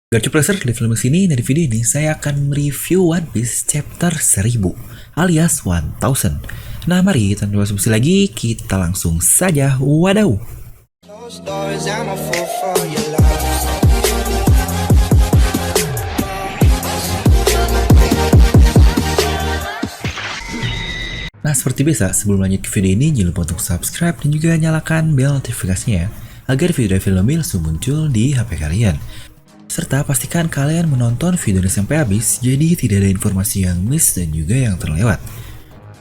Gacha di film sini dari video ini saya akan mereview One Piece chapter 1000 alias 1000. Nah mari tanpa basa-basi lagi kita langsung saja wadaw. Nah seperti biasa sebelum lanjut ke video ini jangan lupa untuk subscribe dan juga nyalakan bel notifikasinya agar video-video langsung muncul di HP kalian. Serta pastikan kalian menonton video ini sampai habis, jadi tidak ada informasi yang miss dan juga yang terlewat.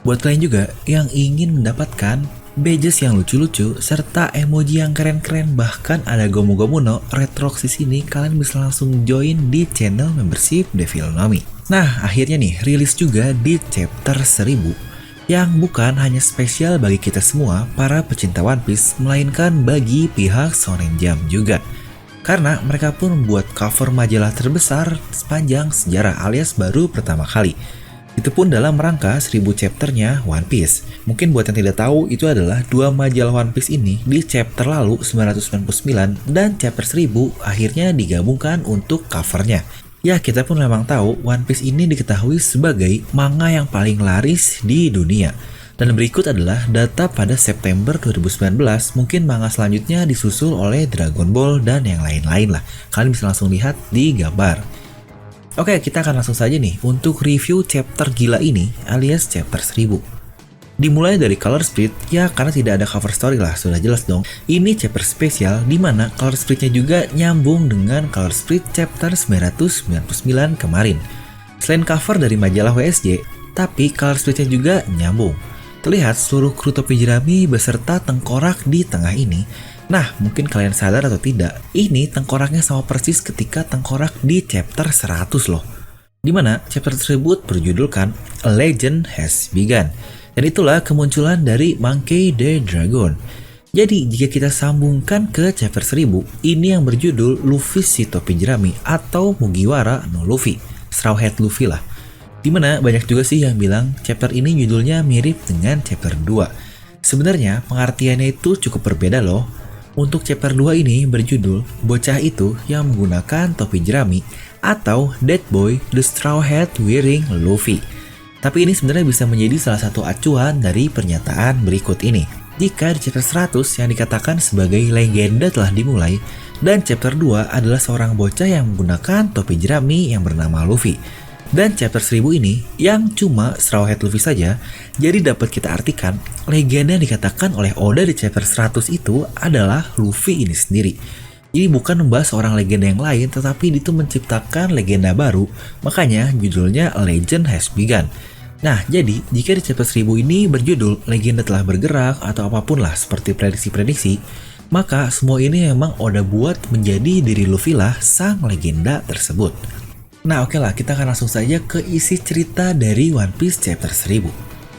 Buat kalian juga yang ingin mendapatkan badges yang lucu-lucu, serta emoji yang keren-keren, bahkan ada Gomu-Gomu no Retrox di sini, kalian bisa langsung join di channel membership Devil Nami. Nah, akhirnya nih, rilis juga di chapter 1000, yang bukan hanya spesial bagi kita semua, para pecinta One Piece, melainkan bagi pihak Shonen Jump juga. Karena mereka pun membuat cover majalah terbesar sepanjang sejarah alias baru pertama kali. Itu pun dalam rangka 1000 chapternya One Piece. Mungkin buat yang tidak tahu, itu adalah dua majalah One Piece ini di chapter lalu 999 dan chapter 1000 akhirnya digabungkan untuk covernya. Ya, kita pun memang tahu One Piece ini diketahui sebagai manga yang paling laris di dunia. Dan berikut adalah data pada September 2019, mungkin manga selanjutnya disusul oleh Dragon Ball dan yang lain-lain lah. Kalian bisa langsung lihat di gambar. Oke, kita akan langsung saja nih untuk review chapter gila ini alias chapter 1000. Dimulai dari color split, ya karena tidak ada cover story lah, sudah jelas dong. Ini chapter spesial dimana color splitnya juga nyambung dengan color split chapter 999 kemarin. Selain cover dari majalah WSJ, tapi color splitnya juga nyambung. Terlihat seluruh kru topi jerami beserta tengkorak di tengah ini. Nah, mungkin kalian sadar atau tidak, ini tengkoraknya sama persis ketika tengkorak di chapter 100 loh. Dimana chapter tersebut berjudulkan A Legend Has Begun. Dan itulah kemunculan dari Monkey D. Dragon. Jadi, jika kita sambungkan ke chapter 1000, ini yang berjudul Luffy si topi jerami atau Mugiwara no Luffy, Straw Hat Luffy lah. Dimana banyak juga sih yang bilang chapter ini judulnya mirip dengan chapter 2. Sebenarnya pengertiannya itu cukup berbeda loh. Untuk chapter 2 ini berjudul Bocah Itu yang Menggunakan Topi Jerami atau That Boy the Straw Hat Wearing Luffy. Tapi ini sebenarnya bisa menjadi salah satu acuan dari pernyataan berikut ini. Jika di chapter 100 yang dikatakan sebagai legenda telah dimulai, dan chapter 2 adalah seorang bocah yang menggunakan topi jerami yang bernama Luffy. Dan chapter 1000 ini yang cuma Straw Hat Luffy saja, jadi dapat kita artikan legenda yang dikatakan oleh Oda di chapter 100 itu adalah Luffy ini sendiri. Jadi bukan membahas seorang legenda yang lain, tetapi itu menciptakan legenda baru, makanya judulnya A Legend Has Begun. Nah, jadi jika di chapter 1000 ini berjudul legenda telah bergerak atau apapun lah seperti prediksi-prediksi, maka semua ini memang Oda buat menjadi diri Luffy lah sang legenda tersebut. Nah oke lah, kita akan langsung saja ke isi cerita dari One Piece chapter 1000.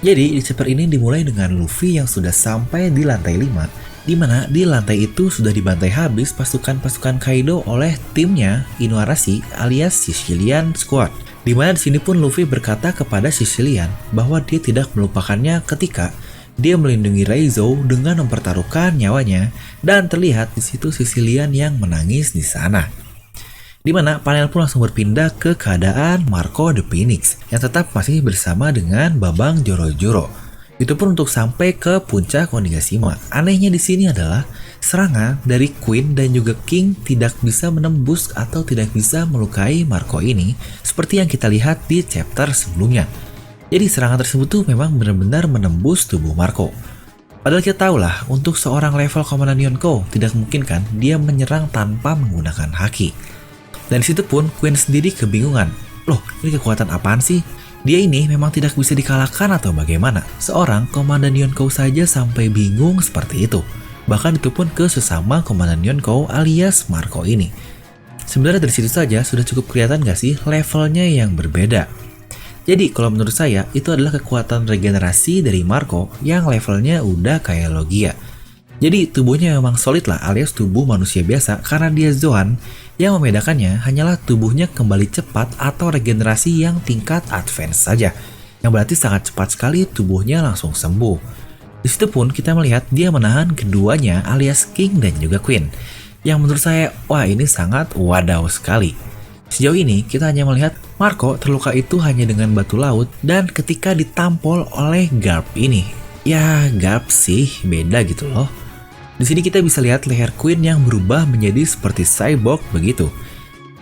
Jadi di chapter ini dimulai dengan Luffy yang sudah sampai di lantai 5, dimana di lantai itu sudah dibantai habis pasukan-pasukan Kaido oleh timnya Inuarashi alias Sicilian Squad. Dimana di sini pun Luffy berkata kepada Sicilian bahwa dia tidak melupakannya ketika dia melindungi Reizo dengan mempertaruhkan nyawanya, dan terlihat di situ Sicilian yang menangis di sana. Dimana panel pun langsung berpindah ke keadaan Marco the Phoenix yang tetap masih bersama dengan Babang Joro-Joro. Itu pun untuk sampai ke puncak Onigashima. Anehnya di sini adalah serangan dari Queen dan juga King tidak bisa menembus atau tidak bisa melukai Marco ini seperti yang kita lihat di chapter sebelumnya. Jadi serangan tersebut tuh memang benar-benar menembus tubuh Marco. Padahal kita tahu lah, untuk seorang level Komandan Yonko tidak mungkin kan dia menyerang tanpa menggunakan haki. Dan disitu pun Queen sendiri kebingungan. Loh, ini kekuatan apaan sih? Dia ini memang tidak bisa dikalahkan atau bagaimana? Seorang Komandan Yonkou saja sampai bingung seperti itu. Bahkan itu pun ke sesama Komandan Yonkou alias Marco ini. Sebenarnya dari situ saja sudah cukup kelihatan gak sih levelnya yang berbeda. Jadi kalau menurut saya itu adalah kekuatan regenerasi dari Marco yang levelnya udah kayak Logia. Jadi tubuhnya memang solid lah alias tubuh manusia biasa karena dia Zoan. Yang membedakannya hanyalah tubuhnya kembali cepat atau regenerasi yang tingkat advance saja. Yang berarti sangat cepat sekali tubuhnya langsung sembuh. Di situ pun kita melihat dia menahan keduanya alias King dan juga Queen. Yang menurut saya, wah ini sangat wadaw sekali. Sejauh ini, kita hanya melihat Marco terluka itu hanya dengan batu laut dan ketika ditampol oleh Garp ini. Ya, Garp sih beda gitu loh. Di sini kita bisa lihat leher Queen yang berubah menjadi seperti cyborg begitu.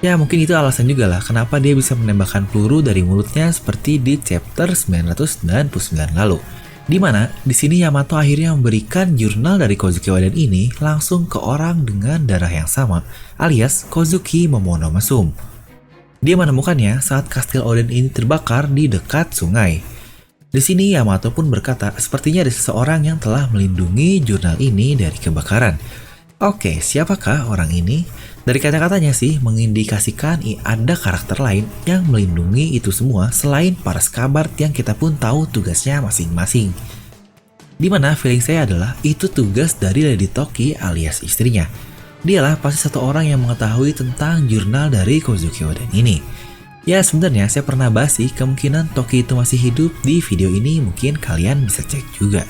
Ya, mungkin itu alasan juga lah kenapa dia bisa menembakkan peluru dari mulutnya seperti di chapter 999 lalu. Di mana di sini Yamato akhirnya memberikan jurnal dari Kozuki Oden ini langsung ke orang dengan darah yang sama, alias Kozuki Momonosuke. Dia menemukannya saat kastil Oden ini terbakar di dekat sungai. Di sini Yamato pun berkata, sepertinya ada seseorang yang telah melindungi jurnal ini dari kebakaran. Oke, siapakah orang ini? Dari kata-katanya sih mengindikasikan ada karakter lain yang melindungi itu semua selain para Skabard yang kita pun tahu tugasnya masing-masing. Dimana feeling saya adalah itu tugas dari Lady Toki alias istrinya. Dialah pasti satu orang yang mengetahui tentang jurnal dari Kozuki Oden ini. Ya sebenarnya saya pernah bahas sih kemungkinan Toki itu masih hidup di video ini, mungkin kalian bisa cek juga.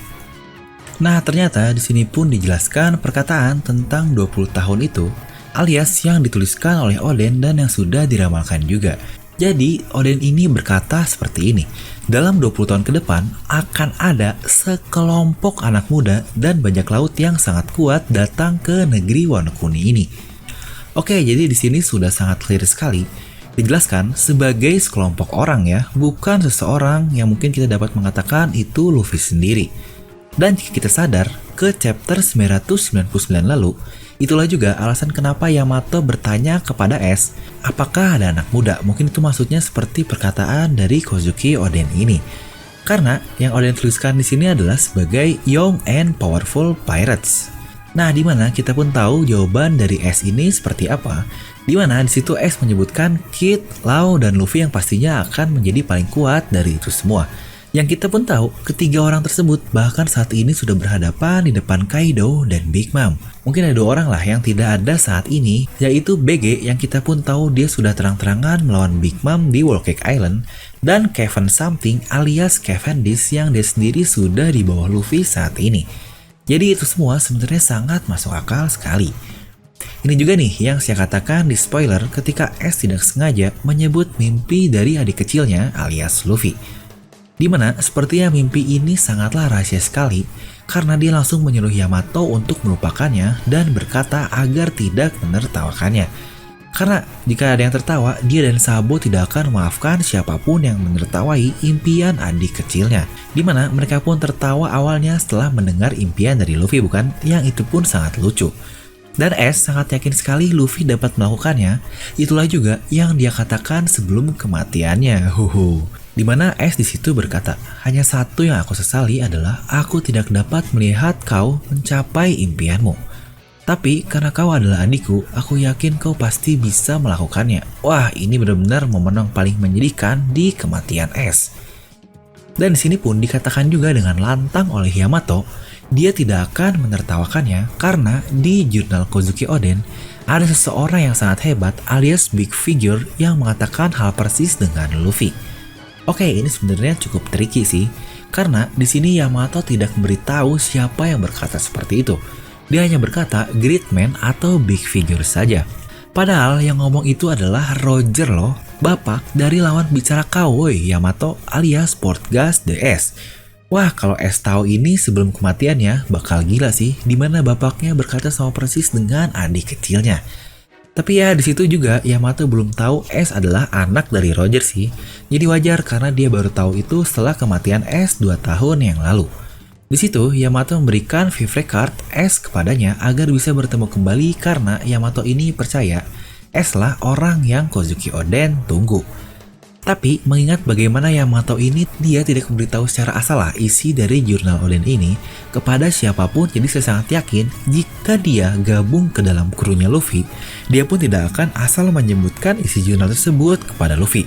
Nah ternyata di sini pun dijelaskan perkataan tentang 20 tahun itu, alias yang dituliskan oleh Oden dan yang sudah diramalkan juga. Jadi Oden ini berkata seperti ini, dalam 20 tahun ke depan akan ada sekelompok anak muda dan bajak laut yang sangat kuat datang ke negeri Wano Kuni ini. Oke, jadi di sini sudah sangat clear sekali dijelaskan sebagai sekelompok orang ya, bukan seseorang yang mungkin kita dapat mengatakan itu Luffy sendiri. Dan jika kita sadar ke chapter 999 lalu, itulah juga alasan kenapa Yamato bertanya kepada S, apakah ada anak muda? Mungkin itu maksudnya seperti perkataan dari Kozuki Oden ini. Karena yang Oden tuliskan di sini adalah sebagai young and powerful pirates. Nah, dimana kita pun tahu jawaban dari S ini seperti apa. Dimana disitu S menyebutkan Kid, Lau, dan Luffy yang pastinya akan menjadi paling kuat dari itu semua. Yang kita pun tahu, ketiga orang tersebut bahkan saat ini sudah berhadapan di depan Kaido dan Big Mom. Mungkin ada dua orang lah yang tidak ada saat ini, yaitu BG yang kita pun tahu dia sudah terang-terangan melawan Big Mom di Whole Cake Island, dan Kevin Something alias Cavendish yang dia sendiri sudah di bawah Luffy saat ini. Jadi itu semua sebenarnya sangat masuk akal sekali. Ini juga nih yang saya katakan di spoiler ketika S tidak sengaja menyebut mimpi dari adik kecilnya alias Luffy. Dimana sepertinya mimpi ini sangatlah rahasia sekali karena dia langsung menyuruh Yamato untuk melupakannya dan berkata agar tidak menertawakannya. Karena jika ada yang tertawa, dia dan Sabo tidak akan memaafkan siapapun yang menertawai impian adik kecilnya. Dimana mereka pun tertawa awalnya setelah mendengar impian dari Luffy bukan? Yang itu pun sangat lucu. Dan S sangat yakin sekali Luffy dapat melakukannya. Itulah juga yang dia katakan sebelum kematiannya. Dimana S di situ berkata, hanya satu yang aku sesali adalah aku tidak dapat melihat kau mencapai impianmu. Tapi karena kau adalah adikku, aku yakin kau pasti bisa melakukannya. Wah, ini benar-benar momen yang paling menyedihkan di kematian S. Dan di sini pun dikatakan juga dengan lantang oleh Yamato, dia tidak akan menertawakannya karena di jurnal Kozuki Oden ada seseorang yang sangat hebat alias big figure yang mengatakan hal persis dengan Luffy. Oke, ini sebenarnya cukup tricky sih, karena di sini Yamato tidak memberitahu siapa yang berkata seperti itu. Dia hanya berkata great man atau big figure saja. Padahal yang ngomong itu adalah Roger loh, bapak dari lawan bicara kau woi Yamato alias Portgas DS. Wah, kalau S tahu ini sebelum kematiannya bakal gila sih, dimana bapaknya berkata sama persis dengan adik kecilnya. Tapi ya di situ juga Yamato belum tahu S adalah anak dari Roger sih. Jadi wajar karena dia baru tahu itu setelah kematian S 2 tahun yang lalu. Di situ Yamato memberikan favorite card S kepadanya agar bisa bertemu kembali karena Yamato ini percaya S lah orang yang Kozuki Oden tunggu. Tapi mengingat bagaimana Yamato ini dia tidak memberitahu secara asal lah isi dari jurnal Oden ini kepada siapapun, jadi saya sangat yakin jika dia gabung ke dalam krunya Luffy, dia pun tidak akan asal menyebutkan isi jurnal tersebut kepada Luffy.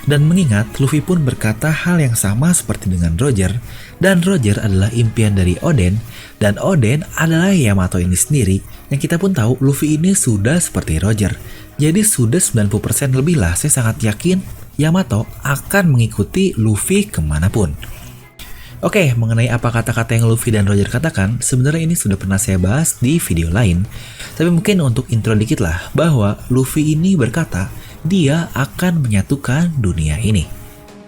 Dan mengingat Luffy pun berkata hal yang sama seperti dengan Roger, dan Roger adalah impian dari Oden, dan Oden adalah Yamato ini sendiri, yang kita pun tahu Luffy ini sudah seperti Roger. Jadi sudah 90% lebih lah saya sangat yakin Yamato akan mengikuti Luffy kemanapun. Oke, mengenai apa kata-kata yang Luffy dan Roger katakan, sebenarnya ini sudah pernah saya bahas di video lain. Tapi mungkin untuk intro dikit lah, bahwa Luffy ini berkata, dia akan menyatukan dunia ini.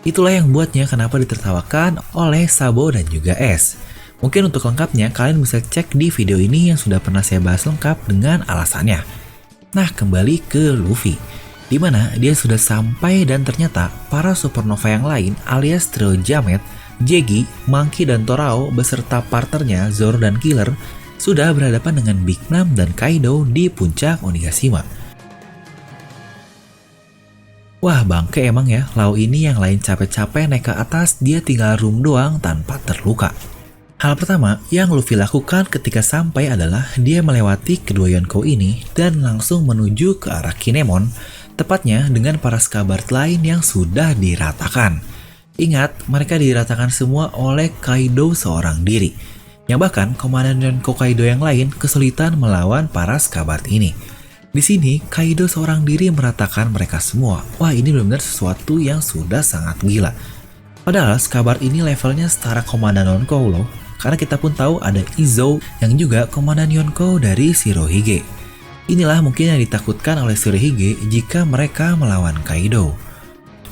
Itulah yang buatnya kenapa ditertawakan oleh Sabo dan juga Ace. Mungkin untuk lengkapnya kalian bisa cek di video ini yang sudah pernah saya bahas lengkap dengan alasannya. Nah, kembali ke Luffy, di mana dia sudah sampai dan ternyata para supernova yang lain alias trio Jamet, Jegi, Monkey dan Torao beserta partnernya Zoro dan Killer sudah berhadapan dengan Big Mom dan Kaido di puncak Onigashima. Wah, bangke emang ya, Lau ini yang lain capek-capek naik ke atas, dia tinggal room doang tanpa terluka. Hal pertama yang Luffy lakukan ketika sampai adalah dia melewati kedua Yonkou ini dan langsung menuju ke arah Kinemon, tepatnya dengan para Scabbard lain yang sudah diratakan. Ingat, mereka diratakan semua oleh Kaido seorang diri, yang bahkan komandan Yonkou Kaido yang lain kesulitan melawan para Scabbard ini. Di sini, Kaido seorang diri meratakan mereka semua. Wah, ini benar-benar sesuatu yang sudah sangat gila. Padahal Scabbard ini levelnya setara komandan Yonkou loh. Karena kita pun tahu ada Izo yang juga komandan Yonkou dari Shirohige. Inilah mungkin yang ditakutkan oleh Shirohige jika mereka melawan Kaido.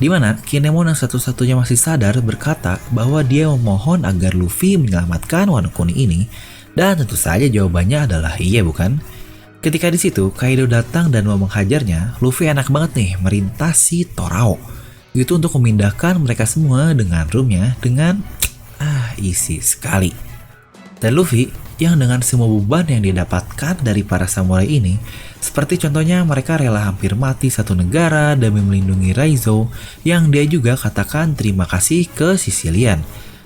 Dimana Kinemon yang satu-satunya masih sadar berkata bahwa dia memohon agar Luffy menyelamatkan Wano Kuni ini, dan tentu saja jawabannya adalah iya, bukan? Ketika di situ Kaido datang dan mau menghajarnya, Luffy enak banget nih merintasi Torao. Itu untuk memindahkan mereka semua dengan roomnya dengan isi sekali. Dan Luffy yang dengan semua beban yang didapatkan dari para samurai ini, seperti contohnya mereka rela hampir mati satu negara demi melindungi Raizo, yang dia juga katakan terima kasih ke Sicilian.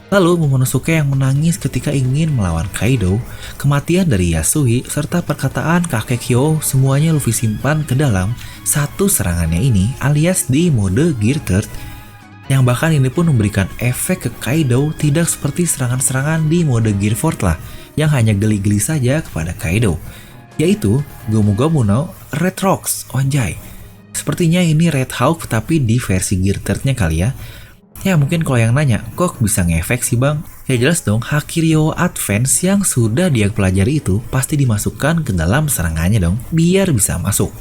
Lalu Momonosuke yang menangis ketika ingin melawan Kaido, kematian dari Yasui, serta perkataan kakek Kyo, semuanya Luffy simpan ke dalam satu serangannya ini alias di mode Gear Third, yang bahkan ini pun memberikan efek ke Kaido tidak seperti serangan-serangan di mode Gear Fourth lah, yang hanya geli-geli saja kepada Kaido, yaitu Gomu Gomu no Red Rocks, onjay. Sepertinya ini Red Hawk tapi di versi Gear Third-nya kali ya. Ya mungkin kalau yang nanya, kok bisa ngefek sih bang? Ya jelas dong, Haki Ryo Advance yang sudah dia pelajari itu pasti dimasukkan ke dalam serangannya dong, biar bisa masuk.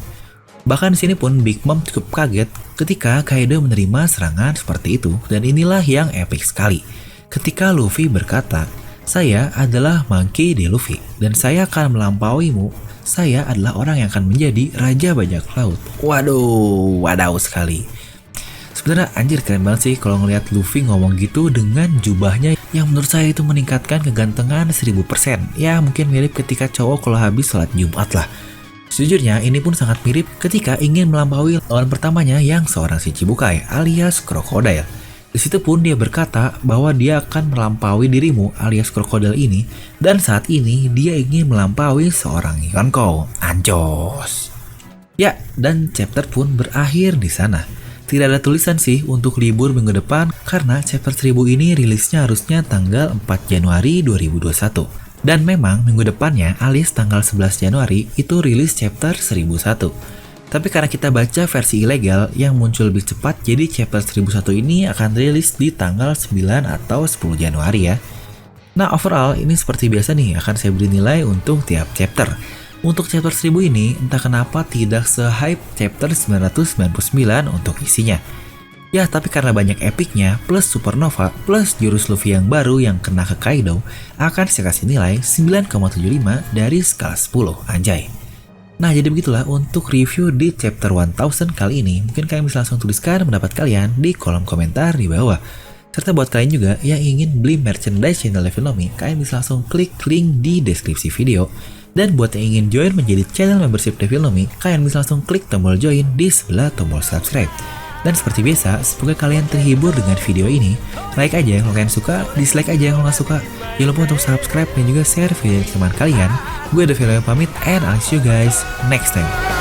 Bahkan di sini pun Big Mom cukup kaget ketika Kaido menerima serangan seperti itu, dan inilah yang epic sekali. Ketika Luffy berkata, saya adalah Monkey D. Luffy, dan saya akan melampauimu. Saya adalah orang yang akan menjadi Raja Bajak Laut. Waduh, wadaw sekali. Sebenarnya anjir keren banget sih kalau ngelihat Luffy ngomong gitu dengan jubahnya yang menurut saya itu meningkatkan kegantengan 1000%. Ya mungkin mirip ketika cowok kalau habis sholat Jumat lah. Sejujurnya ini pun sangat mirip ketika ingin melampaui lawan pertamanya yang seorang Shichibukai alias Crocodile. Di situ pun dia berkata bahwa dia akan melampaui dirimu alias Crocodile ini, dan saat ini dia ingin melampaui seorang Yonkou. Anjos. Ya, dan chapter pun berakhir di sana. Tidak ada tulisan sih untuk libur minggu depan karena chapter 1000 ini rilisnya harusnya tanggal 4 Januari 2021. Dan memang minggu depannya alias tanggal 11 Januari itu rilis chapter 1001. Tapi karena kita baca versi ilegal yang muncul lebih cepat, jadi chapter 1001 ini akan rilis di tanggal 9 atau 10 Januari ya. Nah overall ini seperti biasa nih akan saya beri nilai untuk tiap chapter. Untuk chapter 1000 ini entah kenapa tidak se-hype chapter 999 untuk isinya. Ya tapi karena banyak epicnya plus supernova plus jurus Luffy yang baru yang kena ke Kaido, akan saya kasih nilai 9,75 dari skala 10, anjay. Nah jadi begitulah untuk review di chapter 1000 kali ini. Mungkin kalian bisa langsung tuliskan pendapat kalian di kolom komentar di bawah. Serta buat kalian juga yang ingin beli merchandise channel Devilomi, kalian bisa langsung klik link di deskripsi video. Dan buat yang ingin join menjadi channel membership Devilomi, kalian bisa langsung klik tombol join di sebelah tombol subscribe. Dan seperti biasa, semoga kalian terhibur dengan video ini. Like aja kalau kalian suka, dislike aja kalau nggak suka. Jangan lupa untuk subscribe dan juga share video ke teman kalian. Gue Devilomi pamit, and I'll see you guys next time.